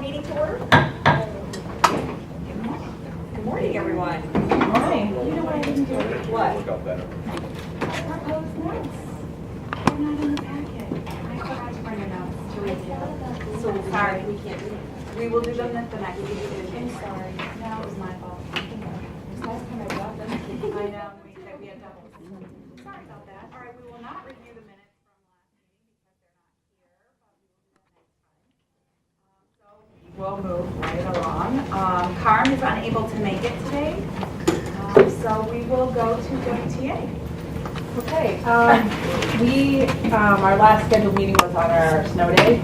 meeting to order. Good morning, everyone. Good morning. You know what I didn't do? What? Work out better. Proposed notes. They're not in the packet. I forgot to bring the notes to review. So sorry, we can't do it. We will do them at the next meeting. I'm sorry. No, it was my fault. Last time I brought them. I know, we had doubles. Sorry about that. All right, we will not review the minutes from last meeting because they're not here, but we will do that next time. So we will move right along. Carm is unable to make it today, so we will go to WTA. Okay. Our last scheduled meeting was on our snow day,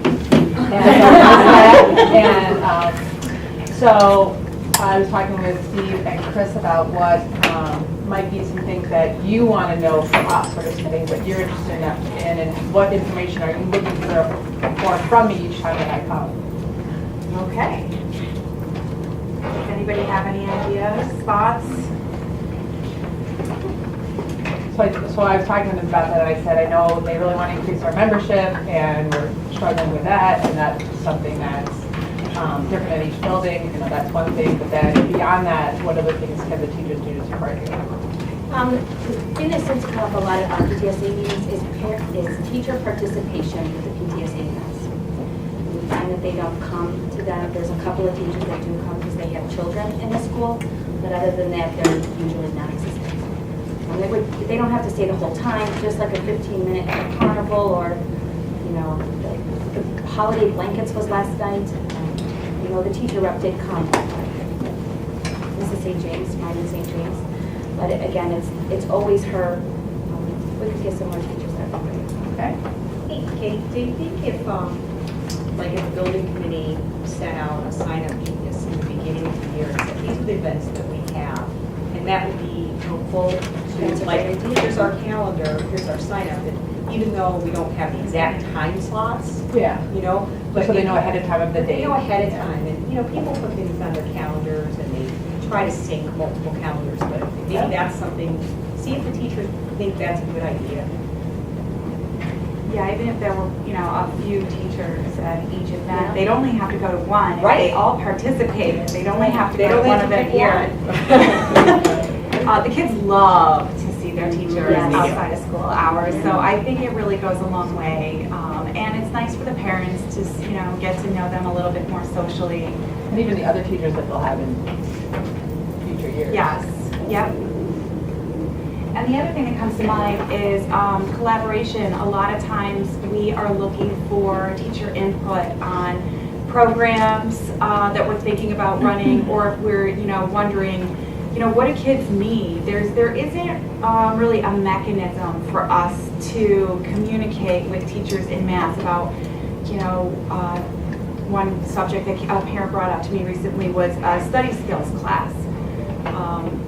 and so I was talking with Steve and Chris about what might be some things that you want to know from us, sort of some things that you're interested in, and what information are you looking for from me each time that I come. Okay. Does anybody have any ideas, thoughts? So I was talking to them about that, and I said, I know they really want to increase our membership, and we're struggling with that, and that's something that's different at each building. You know, that's one thing, but then beyond that, what other things can the teachers do to support you? In a sense, kind of a lot of our PTSA meetings is teacher participation with the PTSA events. We find that they don't come to them. There's a couple of teachers that do come because they have children in the school, but other than that, they're usually non-existent. They don't have to stay the whole time, just like a 15-minute carnival, or, you know, the holiday blankets was last night. You know, the teacher rep did come. Mrs. St. James, mine in St. James. But again, it's always her. We could get some more teachers that would be great. Okay. Hey, Kate, do you think if, like if the building committee sent out a sign-up notice in the beginning of the year, and said, these are the events that we have, and that would be helpful to, like, here's our calendar, here's our sign-up, and even though we don't have the exact time slots, Yeah. you know, but So they know ahead of time of the they day. know ahead of time, and, you know, people put things on their calendars, and they try to sync multiple calendars, but maybe that's something, see if the teachers think that's a good idea. Yeah, even if there were, you know, a few teachers at each event, they'd only have to go to one. If Right. they all participated, they'd only have to They go to only one have to event pick here. The kids love to see their teachers Yes. outside of school hours, so I think it really goes a long way. And it's nice for the parents to, you know, get to know them a little bit more socially. And even the other teachers that they'll have in future years. Yes, yep. And the other thing that comes to mind is collaboration. A lot of times we are looking for teacher input on programs that we're thinking about running, or if we're, you know, wondering, you know, what do kids need? There isn't really a mechanism for us to communicate with teachers in math about, you know, one subject that a parent brought up to me recently was a study skills class.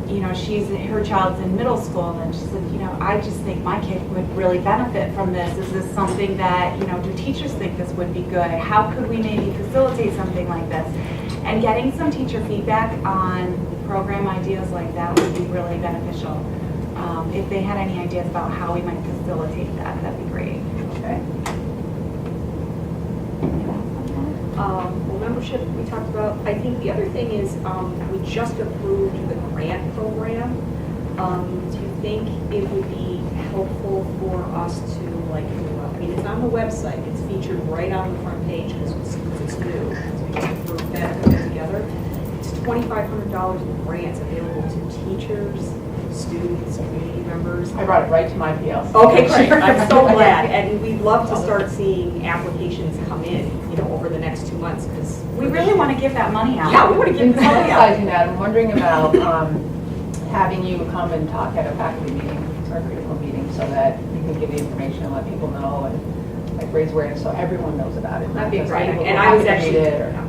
You know, her child's in middle school, and she said, you know, I just think my kid would really benefit from this. Is this something that, you know, do teachers think this would be good? How could we maybe facilitate something like this? And getting some teacher feedback on program ideas like that would be really beneficial. If they had any ideas about how we might facilitate that, that'd be great. Okay. Well, membership, we talked about. I think the other thing is we just approved the grant program. Do you think it would be helpful for us to, like, I mean, it's on the website. It's featured right on the front page because it's new. So we just approved that, put it together. It's $2,500 in grants available to teachers, students, community members. I brought it right to my PLC. Okay, great. I'm so glad. And we'd love to start seeing applications come in, you know, over the next 2 months, because We really want to give that money out. Yeah, we want to give In the money out. publicizing that, I'm wondering about having you come and talk at a faculty meeting or curriculum meeting so that you can give the information and let people know and like raise awareness so everyone knows about it. That'd be not just great. people who And I was happen to read actually- it or-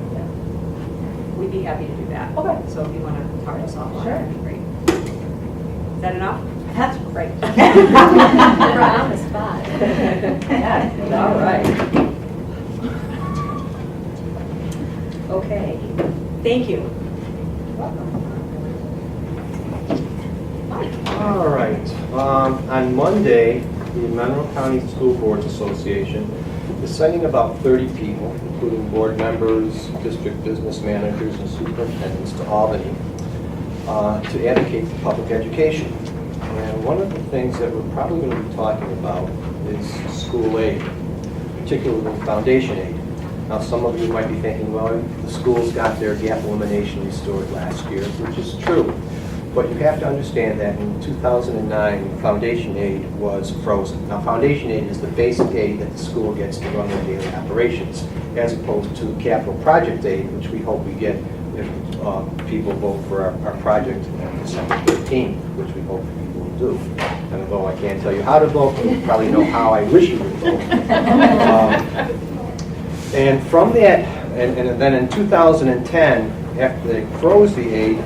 We'd be happy to do that. Okay. So if you want to talk to us offline, Sure. that'd be great. Is that enough? That's great. We're on the spot. Yeah. All right. Okay. Thank you. All right. On Monday, the Monroe County School Boards Association is sending about 30 people, including board members, district business managers, and superintendents to Albany to advocate for public education. And one of the things that we're probably going to be talking about is school aid, particularly foundation aid. Now, some of you might be thinking, well, the schools got their gap elimination restored last year, which is true. But you have to understand that in 2009, foundation aid was frozen. Now, foundation aid is the basic aid that the school gets to run their daily operations, as opposed to capital project aid, which we hope we get if people vote for our project on December 13th, which we hope people will do. And although I can't tell you how to vote, you probably know how I wish you would vote. And from that, and then in 2010, after they froze the aid,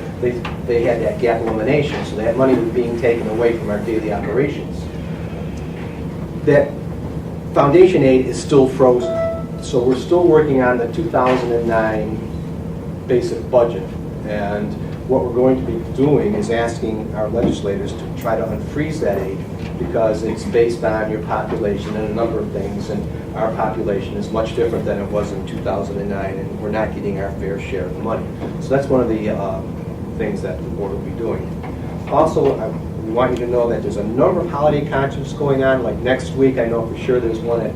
they had that gap elimination, so that money was being taken away from our daily operations. That foundation aid is still frozen, so we're still working on the 2009 basic budget. And what we're going to be doing is asking our legislators to try to unfreeze that aid, because it's based on your population and a number of things, and our population is much different than it was in 2009, and we're not getting our fair share of the money. So that's one of the things that the board will be doing. Also, we want you to know that there's a number of holiday concerts going on. Like next week, I know for sure there's one at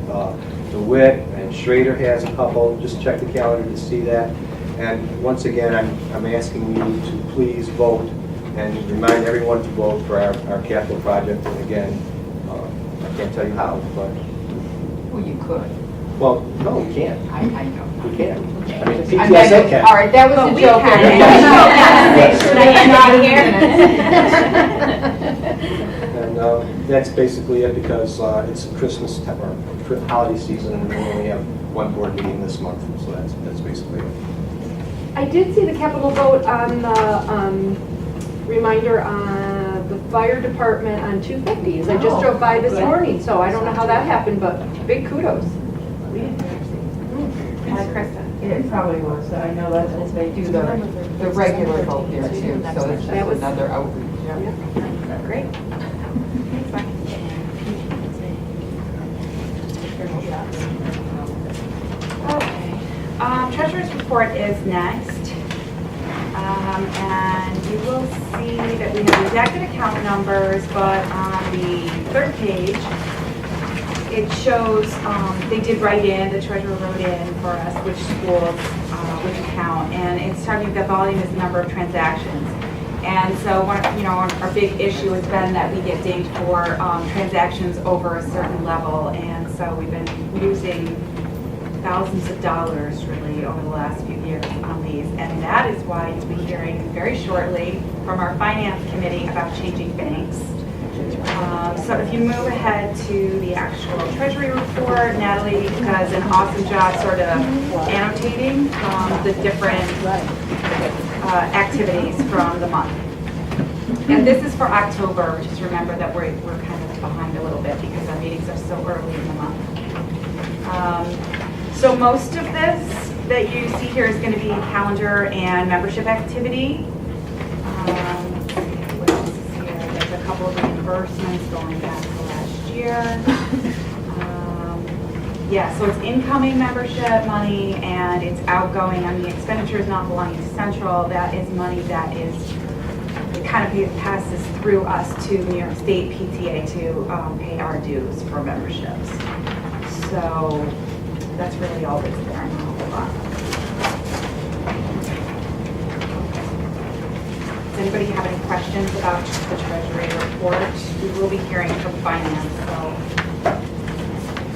DeWitt, and Schrader has a couple. Just check the calendar to see that. And once again, I'm asking you to please vote and remind everyone to vote for our capital project. And again, I can't tell you how, but... Well, you could. Well, no, we can't. I know. We can't. I mean, I PTSA can. All right, that was a joke. Should I end it here? And that's basically it, because it's Christmas or holiday season, and we only have one board meeting this month, so that's basically it. I did see the capital vote on the reminder on the fire department on 250s. I just drove by this morning, so I don't know how that happened, but big kudos. Krista. It probably was, I know that's what they do the regular vote there too, so it's just another outreach. Yeah. Great. Thanks, Mike. Okay. Treasurer's report is next. And you will see that we have redacted account numbers, but on the third page, it shows, they did write in, the treasurer wrote in for us which schools, which account, and it's talking about volume is the number of transactions. And so our big issue has been that we get dinged for transactions over a certain level, and so we've been losing thousands of dollars really over the last few years on these, and that is why you'll be hearing very shortly from our finance committee about changing banks. So if you move ahead to the actual treasury report, Natalie does an awesome job sort of annotating the different activities from the month. And this is for October. Just remember that we're kind of behind a little bit because our meetings are so early in the month. So most of this that you see here is going to be calendar and membership activity. What else is here? There's a couple of reimbursements going back to last year. Yeah, so it's incoming membership money and it's outgoing. I mean, expenditures not belonging to Central. That is money that is, it kind of passes through us to New York State PTA to pay our dues for memberships. So that's really all that's there in the whole lot. Does anybody have any questions about the Treasury report? We will be hearing from finance, so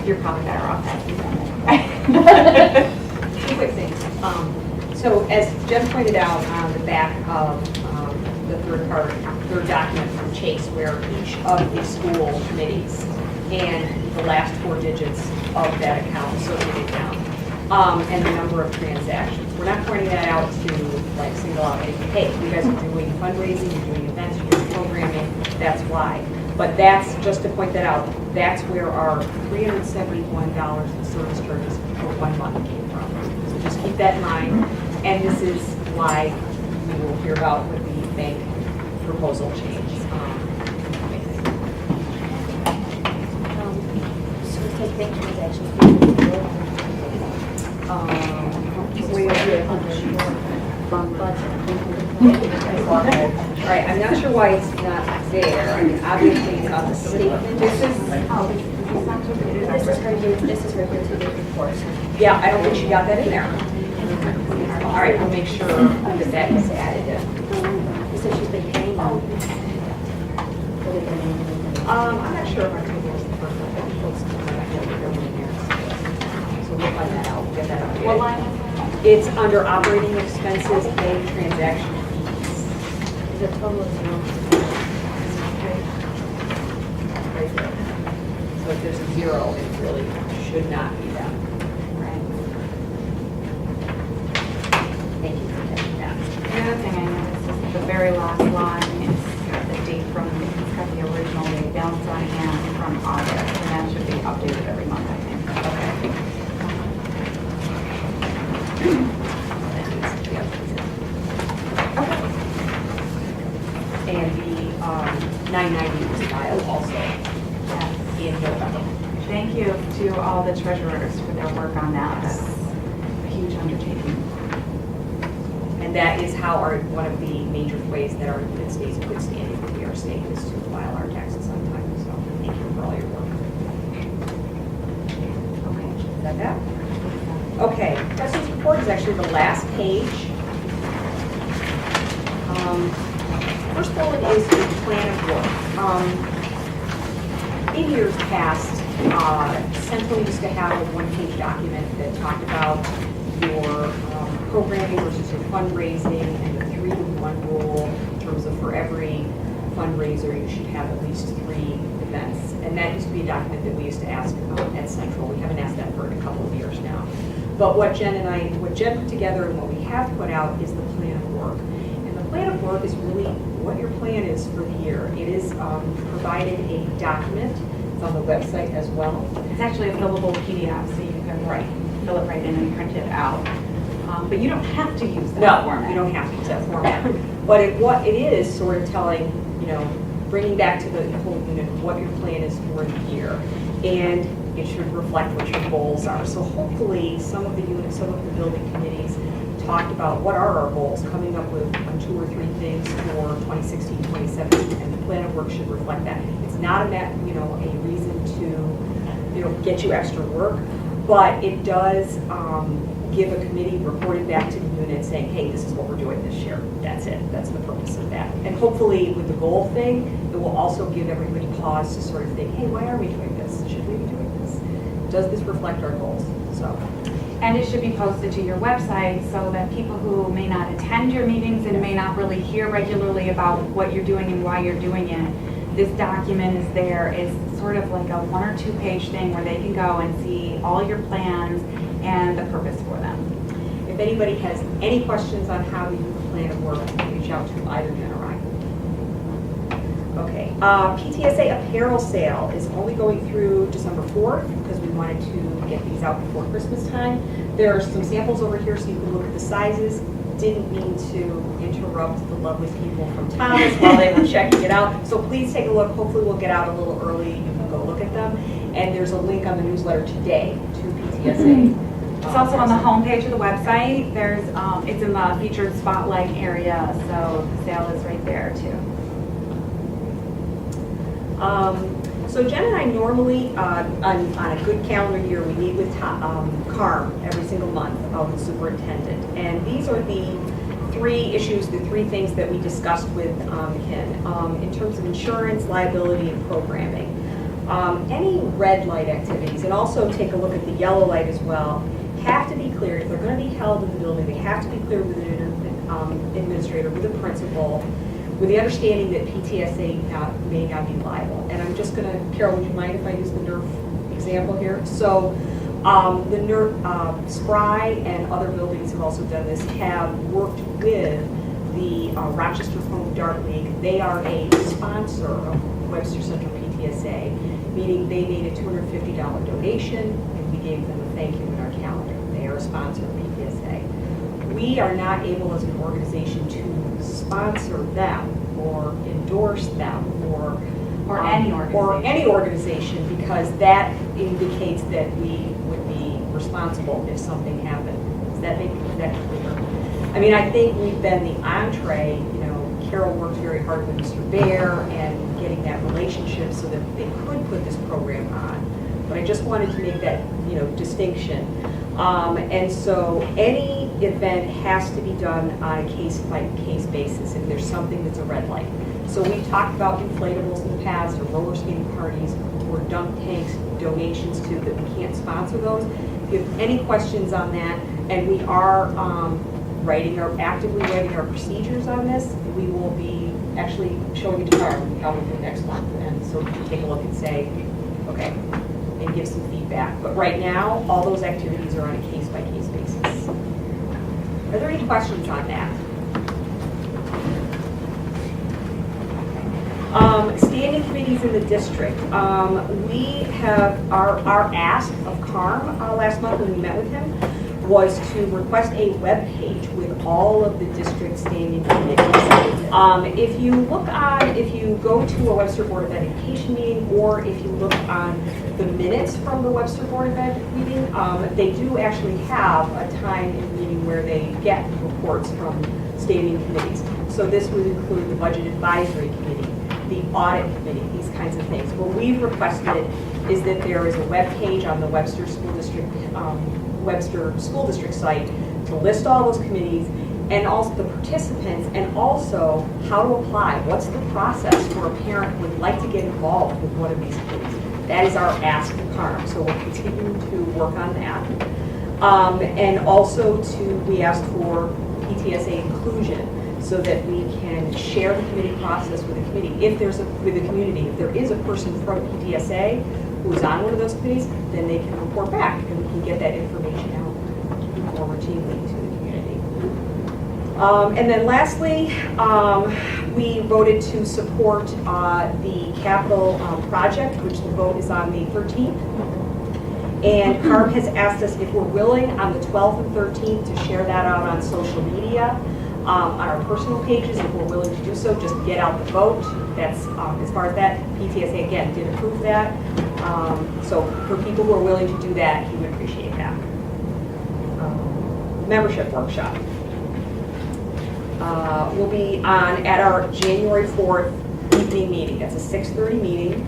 you're probably better off asking them. Two quick things. So as Jen pointed out on the back of the third document from Chase, where each of the school committees and the last four digits of that account, associated account, and the number of transactions. We're not pointing that out to like single out, hey, you guys are doing fundraising, you're doing events, you're doing programming, that's why. But that's, just to point that out, that's where our $371 in service charges for 1 month came from. So just keep that in mind. And this is why we will hear about with the bank proposal change. So we take bank transactions. Way over here. All right, I'm not sure why it's not there. I mean, obviously it's on the statement. This is right here to the report. Yeah, I don't think she got that in there. All right, we'll make sure that that is added in. So she's been paying them. I'm not sure if our table is the first one. I think folks can come back over here when they're here. So we'll find that out, we'll get that out. What line is that? It's under operating expenses, pay transaction fees. The total is now. Right there. So if there's a zero, it really should not be that. Right. Thank you for catching that. The other thing I noticed is the very last line, it's got the date from, it's got the original date, balance on hand from August, and that should be updated every month, I think. Okay. And the 990 was filed also Yes. in November. Thank you to all the treasurers for their work on that. That's a huge undertaking. And that is how one of the major ways that our unit stays in good standing with New York State is to file our taxes on time. So thank you for all your work. Okay, is that that? Okay, President's report is actually the last page. First bullet is the plan of work. In years past, Central used to have a one-page document that talked about your programming versus your fundraising and the 3-to-1 rule in terms of for every fundraiser you should have at least 3 events. And that used to be a document that we used to ask at Central. We haven't asked that for a couple of years now. But what Jen put together and what we have put out is the plan of work. And the plan of work is really what your plan is for the year. It is provided a document. It's on the website as well. It's actually a fillable PDF, so you can fill it right in and print it out. But you don't have to use that format. No, you don't have to use that format. But what it is sort of telling, bringing back to the whole unit what your plan is for the year. And it should reflect what your goals are. So hopefully some of the units, some of the building committees talked about what are our goals, coming up with 2 or 3 things for 2016, 2017, and the plan of work should reflect that. It's not a reason to get you extra work, but it does give a committee reporting back to the unit saying, hey, this is what we're doing this year. That's it. That's the purpose of that. And hopefully with the goal thing, it will also give everybody pause to sort of think, hey, why are we doing this? Should we be doing this? Does this reflect our goals? So. And it should be posted to your website so that people who may not attend your meetings and may not really hear regularly about what you're doing and why you're doing it, this document is there. It's sort of like a 1 or 2 page thing where they can go and see all your plans and the purpose for them. If anybody has any questions on how to do the plan of work, reach out to either Jen or I. Okay, PTSA apparel sale is only going through December 4th because we wanted to get these out before Christmas time. There are some samples over here so you can look at the sizes. Didn't mean to interrupt the lovely people from Thomas while they were checking it out. So please take a look. Hopefully we'll get out a little early. You can go look at them. And there's a link on the newsletter today to PTSA. It's also on the homepage of the website. There's, it's in the featured spotlight area, so the sale is right there too. So Jen and I normally, on a good calendar year, we meet with CARM every single month, the superintendent. And these are the 3 issues, the 3 things that we discussed with him in terms of insurance, liability, and programming. Any red light activities, and also take a look at the yellow light as well, have to be clear. If they're going to be held in the building, they have to be clear with an administrator, with a principal, with the understanding that PTSA may not be liable. And I'm just going to, Carol, would you mind if I use the NERF example here? So the NERF, SPRY and other buildings have also done this, have worked with the Rochester Home Dart League. They are a sponsor of Webster Central PTSA, meaning they made a $250 donation and we gave them a thank you in our calendar. They are a sponsor of PTSA. We are not able as an organization to sponsor them or endorse them or Or any organization. Or any organization, because that indicates that we would be responsible if something happened. Does that clear? I mean, I think we've been the entree, Carol worked very hard with Mr. Bear and getting that relationship so that they could put this program on. But I just wanted to make that, distinction. And so any event has to be done on a case-by-case basis if there's something that's a red light. So we've talked about inflatables in the past, or roller skating parties, or dunk tanks, donations to that we can't sponsor those. If you have any questions on that, and we are actively writing our procedures on this, we will be actually showing it to Carl probably next month, and so we can take a look and say, okay, and give some feedback. But right now, all those activities are on a case-by-case basis. Are there any questions on that? Standing committees in the district. We have our ask of Carm last month when we met with him was to request a web page with all of the district standing committees. If you go to a Webster Board of Education meeting, or if you look on the minutes from the Webster Board of Ed meeting, they do actually have a time in the meeting where they get reports from standing committees. So this would include the Budget Advisory Committee, the Audit Committee, these kinds of things. What we've requested is that there is a web page on the Webster School District site to list all those committees and also the participants, and also how to apply. What's the process for a parent who would like to get involved with one of these committees? That is our ask to Carm, so we'll continue to work on that. And also we asked for PTSA inclusion so that we can share the committee process with the committee. If there's with the community, if there is a person from PTSA who is on one of those committees, then they can report back and we can get that information out more routinely to the community. And then lastly, we voted to support the capital project, which the vote is on the 13th. And Carm has asked us if we're willing on the 12th and 13th to share that out on social media, on our personal pages, if we're willing to do so, just get out the vote. That's as far as that. PTSA again did approve that. So for people who are willing to do that, he would appreciate that. Membership workshop will be on at our January 4th evening meeting. That's a 6:30 meeting.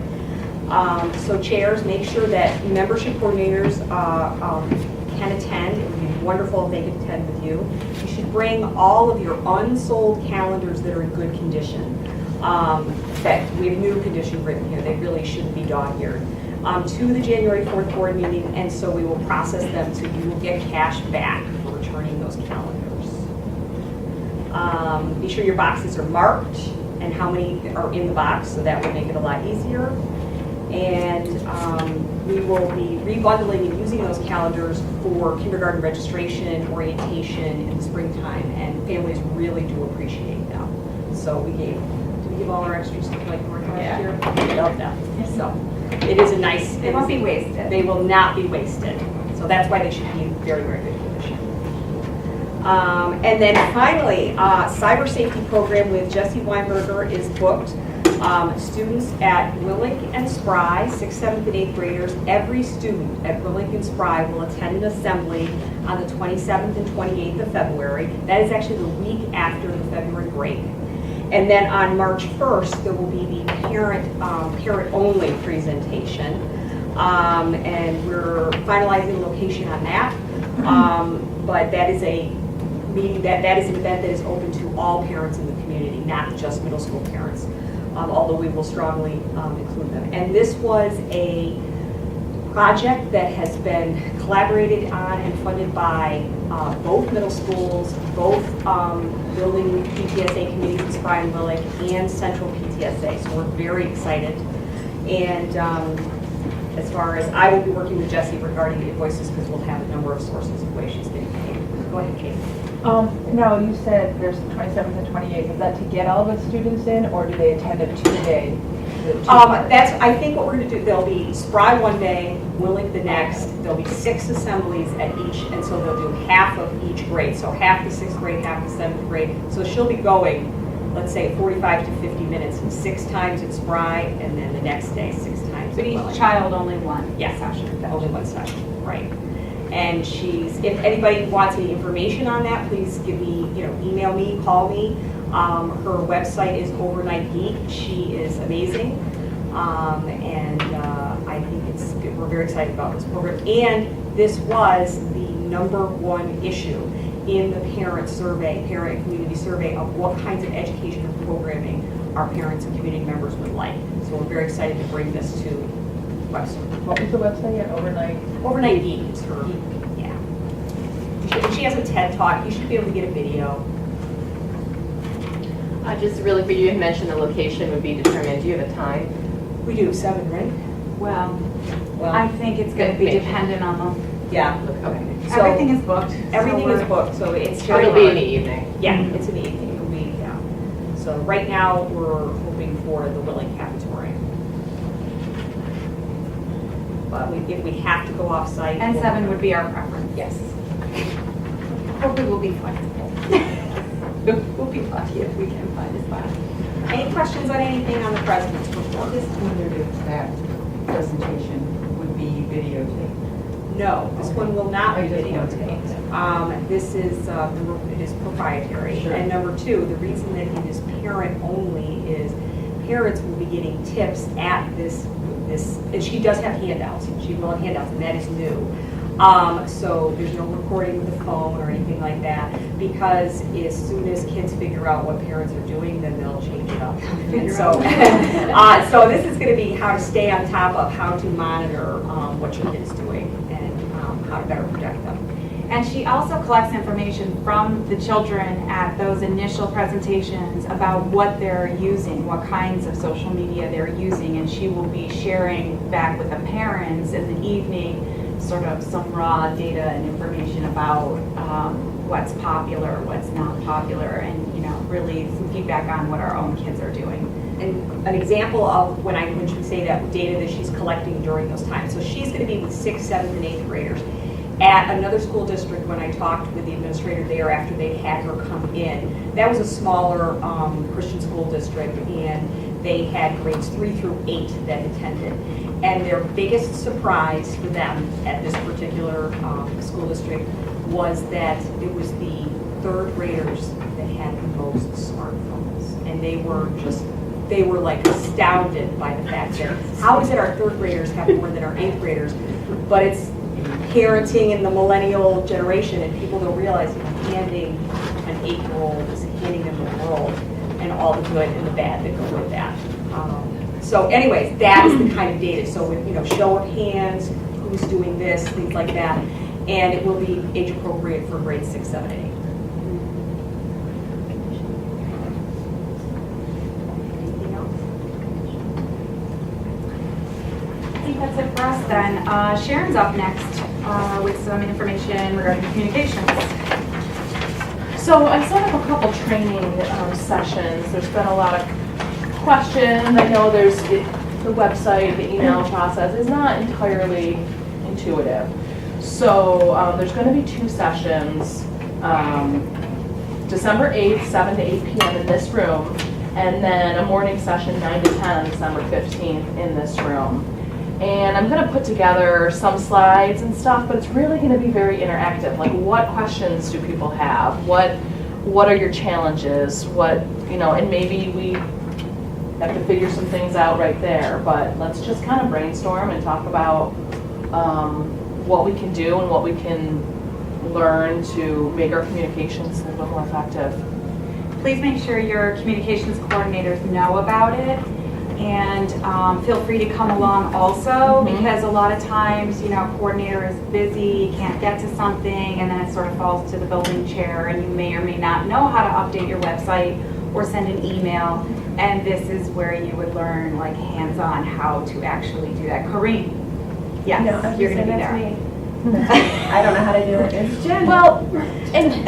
So chairs, make sure that membership coordinators can attend. It would be wonderful if they could attend with you. You should bring all of your unsold calendars that are in good condition. We have new condition written here. They really shouldn't be dog-eared. To the January 4th board meeting, and so we will process them, so you will get cash back for returning those calendars. Be sure your boxes are marked and how many are in the box, so that will make it a lot easier. And we will be rebundling and using those calendars for kindergarten registration, orientation in the springtime, and families really do appreciate them. So did we give all our extras to like last year? We love them. So it is a nice. They won't be wasted. They will not be wasted. So that's why they should be in very, very good condition. And then finally, cyber safety program with Jesse Weinberger is booked. Students at Willink and Spry, 6th, 7th, and 8th graders, every student at Willink and Spry will attend an assembly on the 27th and 28th of February. That is actually the week after the February break. And then on March 1st, there will be the parent-only presentation. And we're finalizing the location on that. But that is a meeting, that is an event that is open to all parents in the community, not just middle school parents. Although we will strongly include them. And this was a project that has been collaborated on and funded by both middle schools, both building PTSA committees in Spry and Willink, and Central PTSA. So we're very excited. And as far as I will be working with Jessie regarding the invoices, because we'll have a number of sources of ways she's getting paid. Go ahead, Kate. No, you said there's the 27th and 28th. Is that to get all the students in, or do they attend a two-day? I think what we're going to do, there'll be Spry one day, Willink the next. There'll be 6 assemblies at each, and so they'll do half of each grade. So half the 6th grade, half the 7th grade. So she'll be going, let's say, 45 to 50 minutes, 6 times at Spry, and then the next day 6 times. But at each Willink. child only one Yeah, session. only one session, right. And if anybody wants any information on that, please give me, email me, call me. Her website is Overnight Geek. She is amazing. And I think we're very excited about this program. And this was the #1 issue in the parent and community survey of what kinds of education and programming our parents and community members would like. So we're very excited to bring this to Webster. What was the website again? Overnight Geek is her, yeah. She has a TED Talk. You should be able to get a video. Just really quick, you had mentioned the location would be determined. Do you have a time? We do 7, right? Well, I think it's going to be dependent on them. Yeah. Okay. So Everything is booked. Everything so is booked, so it's So very it'll be in hard. the evening. Yeah, it's in the evening. It'll be, yeah. So right now, we're hoping for the Willing Cafeteria. But if we have to go off-site. And 7 would be our preference. Yes. Hopefully we'll be flexible. We'll be lucky if we can find a spot. Any questions on anything on the president's report? Just wondered if that presentation would be videotaped. No, this one will not be I just wanted to know. videotaped. This is, it is proprietary. Sure. And number 2, the reason that it is parent only is parents will be getting tips at this, and she does have handouts. She will have handouts, and that is new. So there's no recording with the phone or anything like that, because as soon as kids figure out what parents are doing, then they'll change it up. And so, so this is going to be how to stay on top of how to monitor what your kid is doing and how to better protect them. And she also collects information from the children at those initial presentations about what they're using, what kinds of social media they're using, and she will be sharing back with the parents in the evening sort of some raw data and information about what's popular, what's not popular, and really some feedback on what our own kids are doing. And an example of when she say that data that she's collecting during those times. So she's going to be with 6th, 7th, and 8th graders at another school district. When I talked with the administrator there after they had her come in, that was a smaller Christian school district, and they had grades 3 through 8 that attended. And their biggest surprise for them at this particular school district was that it was the 3rd graders that had the most smartphones. And they were like astounded by the fact that how is it our 3rd graders have more than our 8th graders? But it's parenting in the millennial generation, and people don't realize handing an 8-year-old is handing them the world and all the good and the bad that go with that. So anyways, that is the kind of data. So with show of hands, who's doing this, things like that, and it will be age appropriate for grades 6, 7, and 8. Anything else? I think that's it for us then. Sharon's up next with some information regarding communications. So I set up a couple training sessions. There's been a lot of questions. I know the website, the email process is not entirely intuitive. So there's going to be 2 sessions, December 8th, 7 to 8 p.m. in this room, and then a morning session 9 to 10 on December 15th in this room. And I'm going to put together some slides and stuff, but it's really going to be very interactive. Like, what questions do people have? What are your challenges? And maybe we have to figure some things out right there, but let's just kind of brainstorm and talk about what we can do and what we can learn to make our communications a little more effective. Please make sure your communications coordinators know about it, and feel free to come along also, because a lot of times, coordinator is busy, can't get to something, and then it sort of falls to the building chair, and you may or may not know how to update your website or send an email, and this is where you would learn, like, hands-on how to actually do that. Corinne, yes, No, you're going to be there. I don't know how to do it. It's Jen. Well, and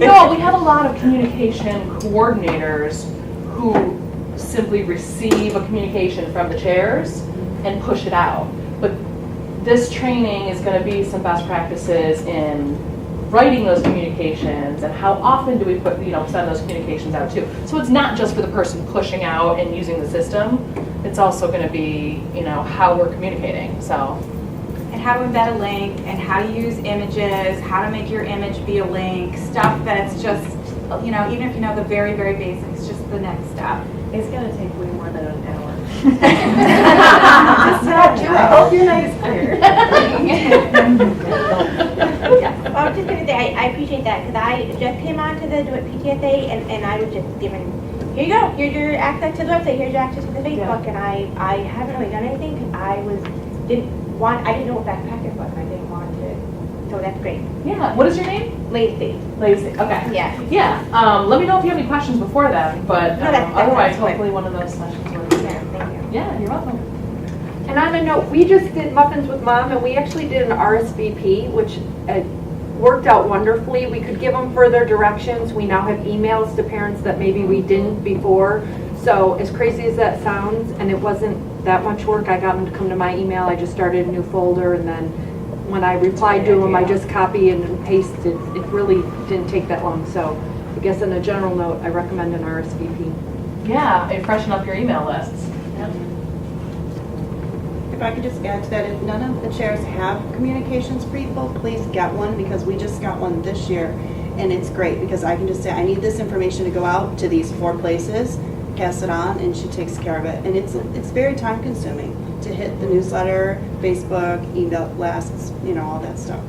no, we have a lot of communication coordinators who simply receive a communication from the chairs and push it out. But this training is going to be some best practices in writing those communications and how often do we send those communications out too. So it's not just for the person pushing out and using the system. It's also going to be, how we're communicating. So. And and how to embed a link, and how to use images, how to make your image be a link, stuff that's just, you know, even if you know the very, very basics, just the next step. It's gonna take way more than an hour. I hope your night is clear. Well, I was just gonna say, I appreciate that, because I just came on to the Do It PTSA, and I was just given, here you go, here's your access to the website, here's your access to the Facebook, and I haven't really done anything, because I didn't know what best practice was, and I didn't want to, so that's great. Yeah, what is your name? Lacey. Lacey, okay. Yeah. Yeah, let me know if you have any questions before then, but No, that's otherwise, fine. hopefully one of those sessions will be there. Thank you. Yeah, you're welcome. And on a note, we just did Muffins with Mom, and we actually did an RSVP, which worked out wonderfully. We could give them further directions. We now have emails to parents that maybe we didn't before. So as crazy as that sounds, and it wasn't that much work, I got them to come to my email. I just started a new folder, and then when I replied to them, I just copy and pasted. It really didn't take that long. So I guess on a general note, I recommend an RSVP. Yeah, and freshen up your email lists. If I could just add to that, if none of the chairs have communications people, please get one, because we just got one this year, and it's great, because I can just say, I need this information to go out to these 4 places, pass it on, and she takes care of it. And it's very time consuming to hit the newsletter, Facebook, email blasts, you know, all that stuff.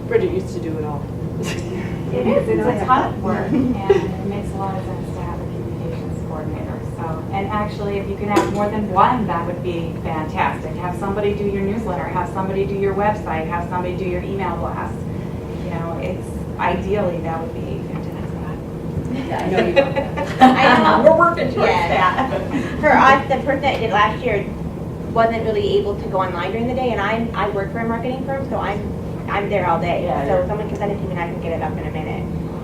Bridget used to do it all. It is, it's a ton of work, and it makes a lot of sense to have a communications coordinator. So, and actually, if you can have more than one, that would be fantastic. Have somebody do your newsletter, have somebody do your website, have somebody do your email blast. You know, it's ideally that would be fantastic. Yeah, I know you want that. I know. We're working towards Yeah. that. For us, the person that did last year wasn't really able to go online during the day, and I work for a marketing firm, so I'm there all day. Yeah, So yeah. someone can send it to me and I can get it up in a minute.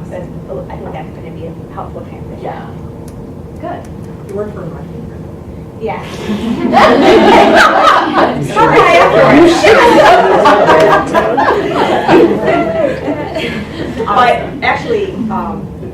So I think that's going to be a helpful transition. Yeah. Good. You work for a marketing firm? Yeah. Sorry, But actually,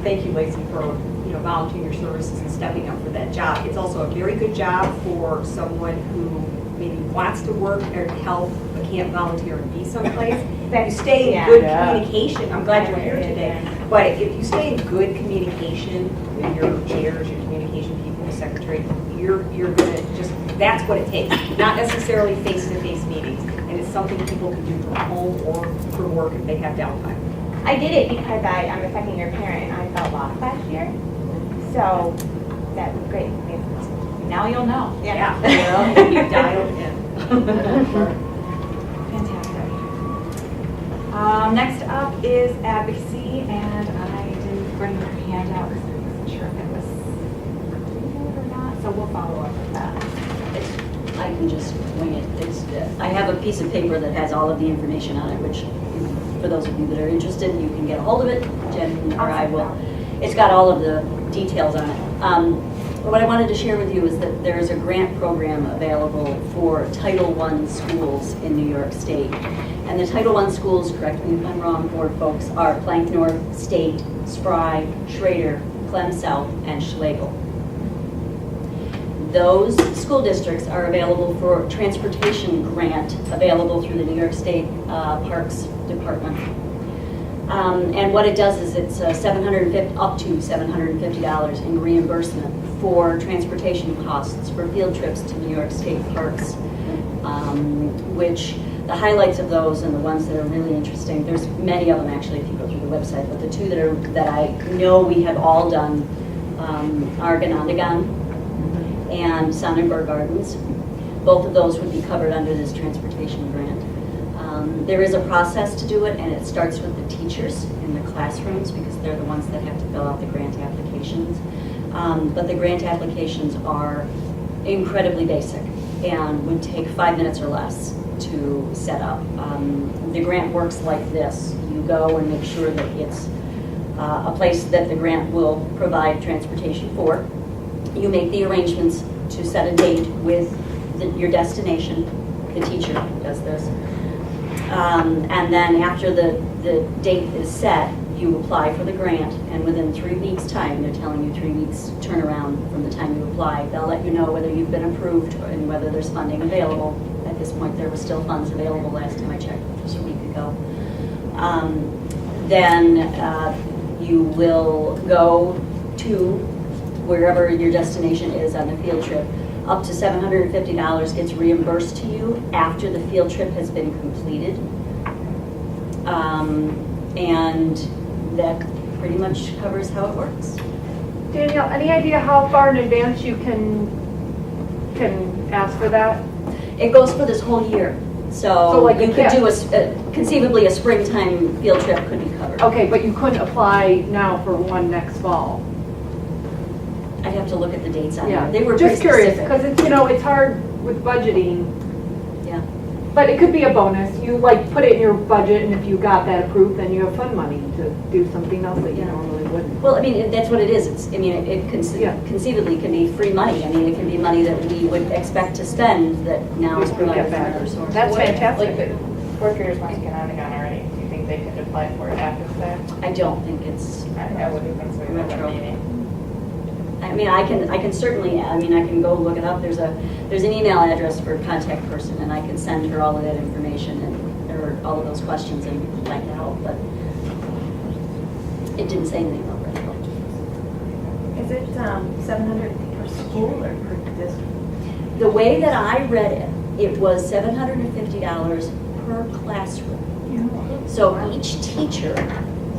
thank you, Lacey, for volunteering your services and stepping up for that job. It's also a very good job for someone who maybe wants to work or help but can't volunteer and be someplace. You stay in good communication. I'm glad you're here today. But if you stay in good communication with your chairs, your communication people, the secretary, you're gonna just, that's what it takes. Not necessarily face-to-face meetings. And it's something people can do from home or from work if they have downtime. I did it because I'm a second-year parent and I felt lost last year. So that was great. Now you'll know. Yeah. You dialed in. Fantastic. Next up is advocacy, and I didn't bring your hand out because I wasn't sure if it was completed or not, so we'll follow up with that. I can just wing it. I have a piece of paper that has all of the information on it, which, for those of you that are interested, you can get a hold of it. Jen or I will. It's got all of the details on it. What I wanted to share with you is that there is a grant program available for Title I schools in New York State. And the Title I schools, correct me if I'm wrong, board folks, are Plank North, State, Spry, Schrader, Clem South, and Schlegel. Those school districts are available for transportation grant available through the New York State Parks Department. And what it does is it's up to $750 in reimbursement for transportation costs for field trips to New York State parks, which the highlights of those and the ones that are really interesting, there's many of them actually if you go through the website, but the two that I know we have all done are Ganondagan and Sonnenberg Gardens. Both of those would be covered under this transportation grant. There is a process to do it, and it starts with the teachers in the classrooms because they're the ones that have to fill out the grant applications. But the grant applications are incredibly basic and would take 5 minutes or less to set up. The grant works like this. You go and make sure that it's a place that the grant will provide transportation for. You make the arrangements to set a date with your destination. The teacher does this. And then after the date is set, you apply for the grant, and within 3 weeks' time, they're telling you 3 weeks turnaround from the time you apply, they'll let you know whether you've been approved and whether there's funding available at at this point, there were still funds available last time I checked, which was a week ago. Then you will go to wherever your destination is on the field trip. Up to $750 gets reimbursed to you after the field trip has been completed. And that pretty much covers how it works. Danielle, any idea how far in advance you can ask for that? It goes for this whole year. So So like you a could gift. do conceivably a springtime field trip could be covered. Okay, but you couldn't apply now for one next fall? I'd have to look at the dates on Yeah, it. They were just pretty curious, specific. because it's, it's hard with budgeting, Yeah. but it could be a bonus. You like put it in your budget, and if you got that approved, then you have fund money to do something else that you Yeah. normally wouldn't. Well, I mean, that's what it is. It Yeah. conceivably can be free money. I mean, it can be money that we would expect to spend that now is We provided get from back. another source. That's fantastic. Like, fourth graders must get on again already. Do you think they could apply for it after that? I don't think it's I wouldn't think so. We would have a meeting. I mean, I can certainly, I can go look it up. There's an email address for a contact person, and I can send her all of that information or all of those questions and find out, but it didn't say anything about that. Is it 700 per school or per district? The way that I read it, it was $750 per classroom. So each teacher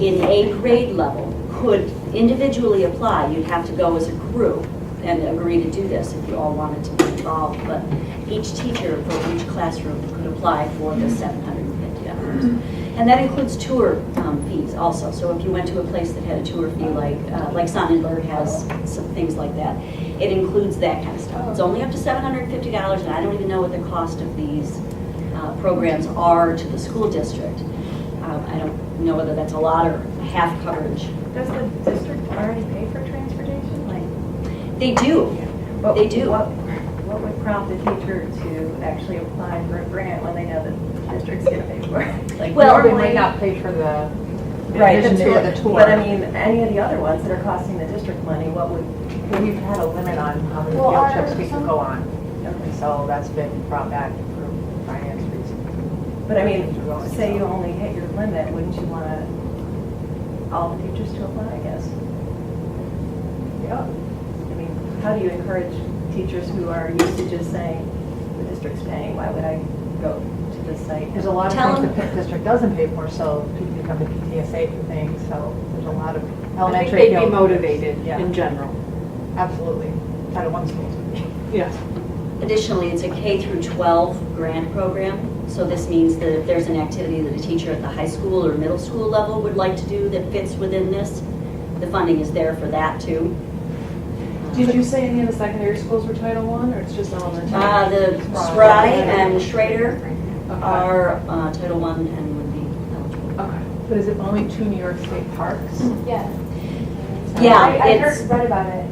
in a grade level could individually apply. You'd have to go as a group and agree to do this if you all wanted to be involved. But each teacher for each classroom could apply for the $750. And that includes tour fees also. So if you went to a place that had a tour fee like Sonnenberg has some things like that, it includes that kind of stuff. It's only up to $750, and I don't even know what the cost of these programs are to the school district. I don't know whether that's a lot or half coverage. Does the district already pay for transportation? They do. But They do. What would prompt a teacher to actually apply for a grant when they know that the district's going to pay for it? Like, Well, They might not pay for the, right, the the tour, tour. but I mean, any of the other ones that are costing the district money, what would, We've had a limit on how many Well, field are trips we can some- go on, and so that's been brought back for finance reasons. but I mean, say you only hit your limit, wouldn't you want all the teachers to apply, I guess? Yeah. I mean, how do you encourage teachers who are used to just saying, the district's paying, why would I go to this site? There's a lot of Tell things the them- Pitt district doesn't pay for, so people become the PTSA for things, so there's a lot of I think elementary. they'd be field- motivated Yeah. in general. Absolutely. Title I schools would be. Yes. Additionally, it's a K through 12 grant program. So this means that if there's an activity that a teacher at the high school or middle school level would like to do that fits within this, the funding is there for that too. Did you say any of the secondary schools were Title I, or it's just elementary? The Spry and Schrader are Title I and would be eligible. Okay. But is it only 2 New York State parks? Yeah. Yeah, I it's, read about it.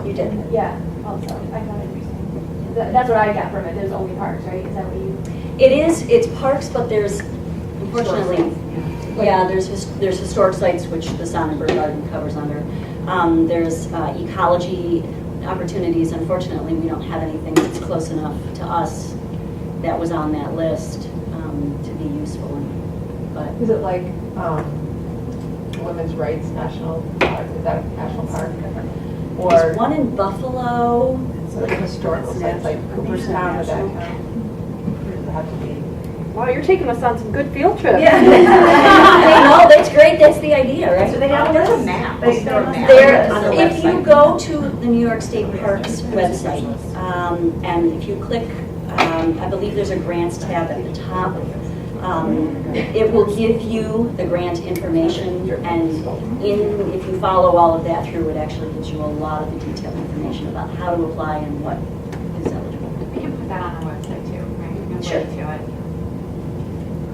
you did. Yeah, also, I thought it interesting. That's what I got from it, there's only parks, right? Is that what you? It's parks, but there's, unfortunately, yeah, there's historic sites, which the Sonnenberg Garden covers under. There's ecology opportunities. Unfortunately, we don't have anything that's close enough to us that was on that list to be useful. But Is it like Women's Rights National Park? Is that a national park? Or there's one in Buffalo. like historical sites like Cooperstown or that kind of? Does it have to be? Wow, you're taking us on some good field trips. Yeah. No, that's great. That's the idea, right? So they have There's this? a map. They- Is there a map? There, On the if you website? go to the New York State Parks website, and if you click, I believe there's a grants tab at the top, it will give you the grant information, and if you follow all of that through, it actually gives you a lot of the detailed information about how to apply and what is eligible. We can put that on our website too, right? We can Sure. link to it.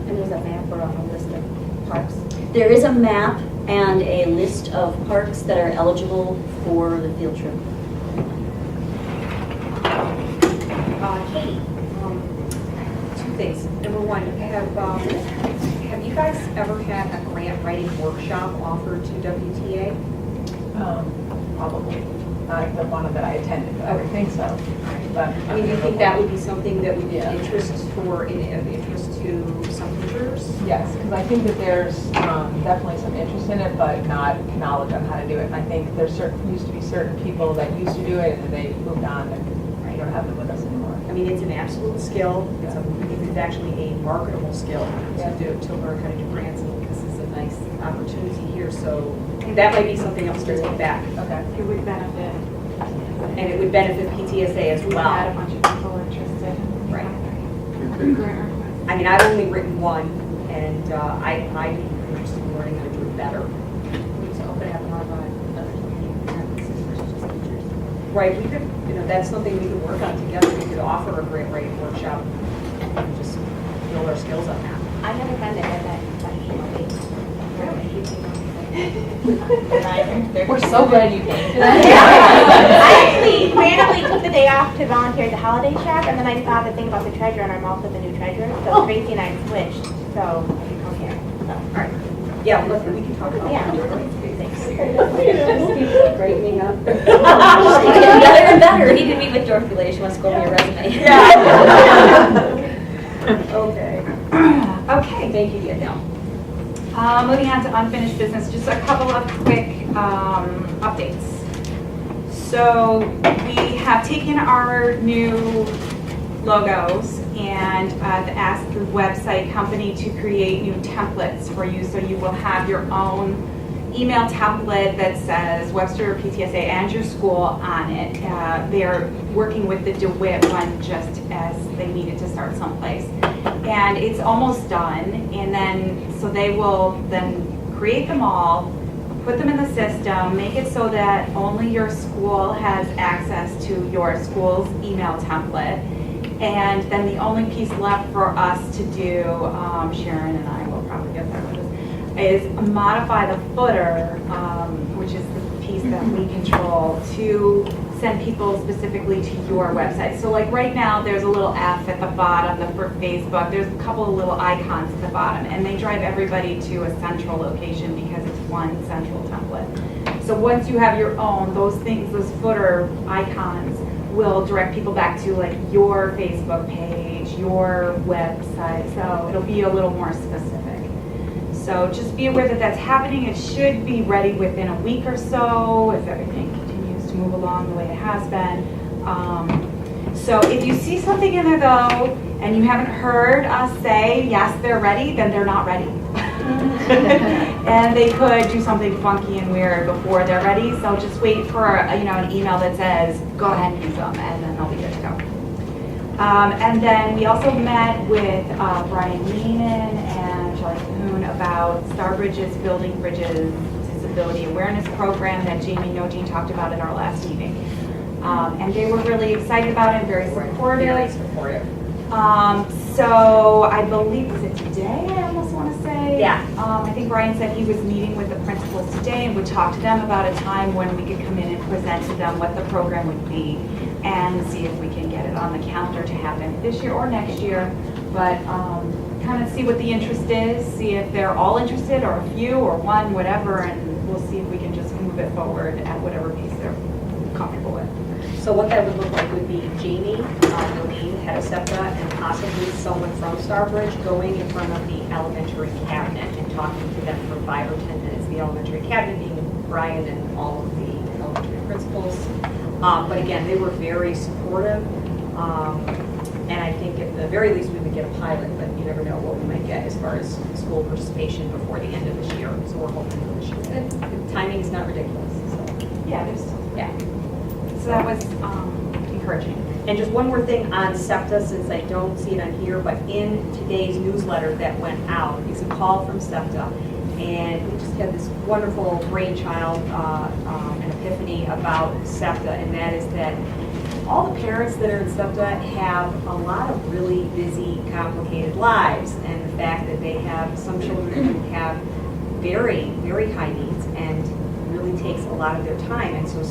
And there's a map or a list of parks. There is a map and a list of parks that are eligible for the field trip. Katie, two things. Number one, have you guys ever had a grant writing workshop offered to WTA? Probably. Not the one that I attended, but I would think so. But I mean, do you think that would be something that would Yeah. interest for of interest to some teachers? Yes, because I think that there's definitely some interest in it, but not knowledge on how to do it. And I think there's used to be certain people that used to do it, and then they moved on, and we don't have them with us anymore. I mean, it's an absolute skill. It's actually a marketable skill to learn how to do grants, and this is a nice opportunity here. So that might be something else to take back. Okay. It would benefit. And it would benefit PTSA as We had a well. bunch of people interested. Right. Grant request. I mean, I've only written one, and I'd be interested in learning how to do it better. Right, we could, that's something we could work on together. We could offer a grant writing workshop and just build our skills on that. I have a friend that does that. We're so glad you came today. I actually randomly took the day off to volunteer at the holiday shop, and then I saw the thing about the treasurer, and I'm also the new treasurer, so Tracy and I switched, so I can come here. So, All right. Yeah, look, we can talk about Yeah. Straightening up. She's getting better and better. He did meet with Dorothy. She wants to go over your resume. Okay. Okay. Thank you, Danielle. Moving on to unfinished business, just a couple of quick updates. So we have taken our new logos and asked the website company to create new templates for you, so you will have your own email template that says Webster PTSA and your school on it. They're working with the DeWitt one just as they needed to start someplace. And it's almost done, and then, so they will then create them all, put them in the system, make it so that only your school has access to your school's email template. And then the only piece left for us to do, Sharon and I will probably get there with this, is modify the footer, which is the piece that we control, to send people specifically to your website. So like right now, there's a little F at the bottom for Facebook. There's a couple of little icons at the bottom, and they drive everybody to a central location because it's one central template. So once you have your own, those things, those footer icons will direct people back to like your Facebook page, your website. So it'll be a little more specific. So just be aware that that's happening. It should be ready within a week or so if everything continues to move along the way it has been. So if you see something in there though, and you haven't heard us say, yes, they're ready, then they're not ready. And they could do something funky and weird before they're ready. So just wait for an email that says, go ahead and use them, and then they'll be good to go. And then we also met with Brian Lehman and Shelley Kuhn about Starbridge's Building Bridges Disability Awareness Program that Jamie Nogin talked about in our last meeting. And they were really excited about it, very supportive. Very supportive. So I believe, was it today, I almost want to say? Yeah. I think Brian said he was meeting with the principals today and would talk to them about a time when we could come in and present to them what the program would be and see if we can get it on the calendar to happen this year or next year. But kind of see what the interest is, see if they're all interested or a few or one, whatever, and we'll see if we can just move it forward at whatever pace they're comfortable with. So what that would look like would be Jamie, Nolene, head of SEPTA, and possibly someone from Starbridge going in front of the elementary cabinet and talking to them for 5 or 10 minutes. The elementary cabinet being Brian and all of the elementary principals. But again, they were very supportive. And I think at the very least we would get a pilot, but you never know what we might get as far as school participation before the end of this year. So we're hoping for this year. And the timing is not ridiculous. So. Yeah, so that was encouraging. And just one more thing on SEPTA, since I don't see it on here, but in today's newsletter that went out is a call from SEPTA. And we just had this wonderful brainchild, an epiphany about SEPTA, and that is that all the parents that are in SEPTA have a lot of really busy, complicated lives. And the fact that they have some children who have very, very high needs and really takes a lot of their time. And so